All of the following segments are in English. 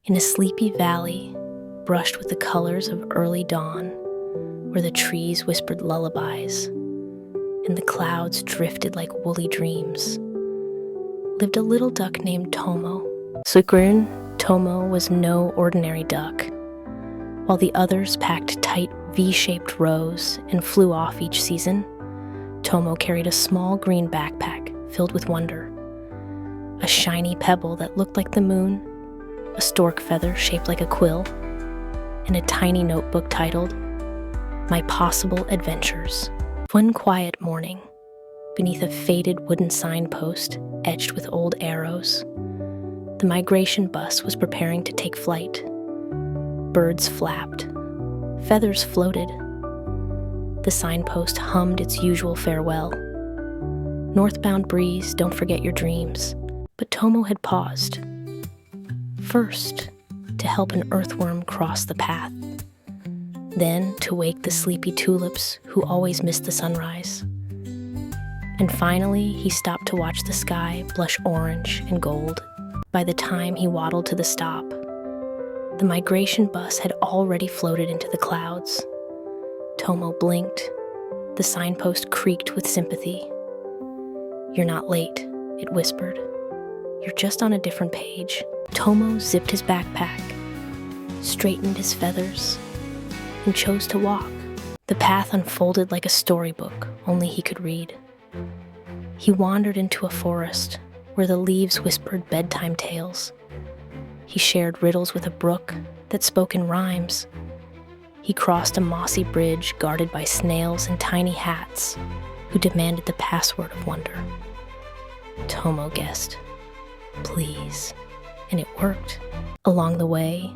In a sleepy valley, brushed with the colors of early dawn, where the trees whispered lullabies and the clouds drifted like woolly dreams, lived a little duck named Tomo. Sukrun, Tomo was no ordinary duck. While the others packed tight V-shaped rows and flew off each season, Tomo carried a small green backpack filled with wonder. A shiny pebble that looked like the moon, a stork feather shaped like a quill, and a tiny notebook titled, My Possible Adventures. One quiet morning, beneath a faded wooden signpost etched with old arrows, the migration bus was preparing to take flight. Birds flapped, feathers floated. The signpost hummed its usual farewell. Northbound breeze, don't forget your dreams. But Tomo had paused. First, to help an earthworm cross the path. Then to wake the sleepy tulips who always missed the sunrise. And finally, he stopped to watch the sky blush orange and gold. By the time he waddled to the stop, the migration bus had already floated into the clouds. Tomo blinked. The signpost creaked with sympathy. You're not late, it whispered. You're just on a different page. Tomo zipped his backpack, straightened his feathers, and chose to walk. The path unfolded like a storybook only he could read. He wandered into a forest where the leaves whispered bedtime tales. He shared riddles with a brook that spoke in rhymes. He crossed a mossy bridge guarded by snails in tiny hats who demanded the password of wonder. Tomo guessed, please, and it worked. Along the way,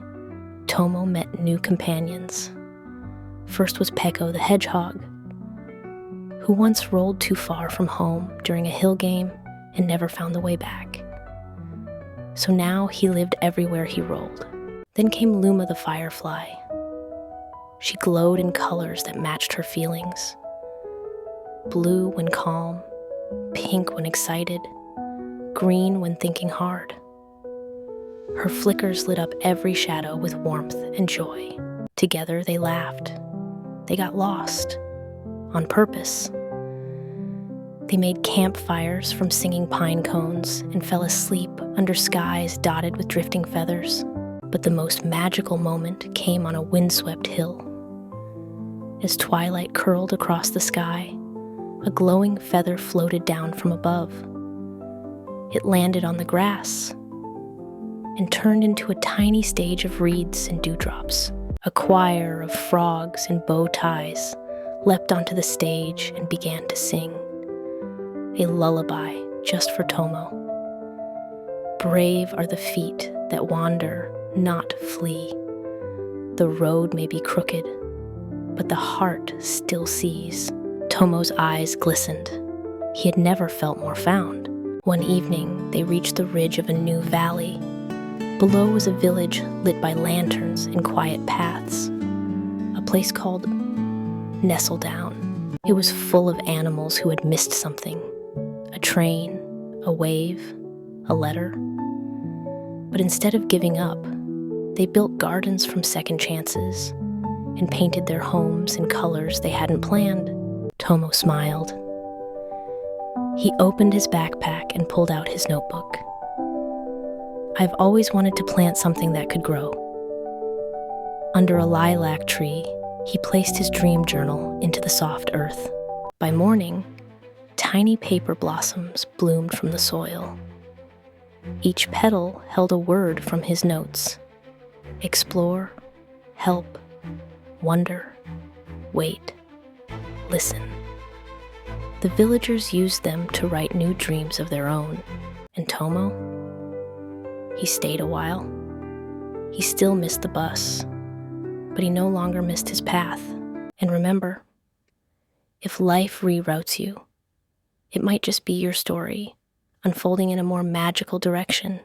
Tomo met new companions. First was Peko the hedgehog, who once rolled too far from home during a hill game and never found the way back. So now he lived everywhere he rolled. Then came Luma the firefly. She glowed in colors that matched her feelings. Blue when calm, pink when excited, green when thinking hard. Her flickers lit up every shadow with warmth and joy. Together they laughed. They got lost. On purpose. They made campfires from singing pine cones and fell asleep under skies dotted with drifting feathers. But the most magical moment came on a windswept hill. As twilight curled across the sky, a glowing feather floated down from above. It landed on the grass and turned into a tiny stage of reeds and dewdrops. A choir of frogs in bow ties leapt onto the stage and began to sing. A lullaby just for Tomo. Brave are the feet that wander, not flee. The road may be crooked, but the heart still sees. Tomo's eyes glistened. He had never felt more found. One evening, they reached the ridge of a new valley. Below was a village lit by lanterns and quiet paths. A place called Nestledown. It was full of animals who had missed something. A train, a wave, a letter. But instead of giving up, they built gardens from second chances and painted their homes in colors they hadn't planned. Tomo smiled. He opened his backpack and pulled out his notebook. I've always wanted to plant something that could grow. Under a lilac tree, he placed his dream journal into the soft earth. By morning, tiny paper blossoms bloomed from the soil. Each petal held a word from his notes. Explore, help, wonder, wait, listen. The villagers used them to write new dreams of their own. And Tomo? He stayed a while. He still missed the bus, but he no longer missed his path. And remember, if life reroutes you, it might just be your story, unfolding in a more magical direction.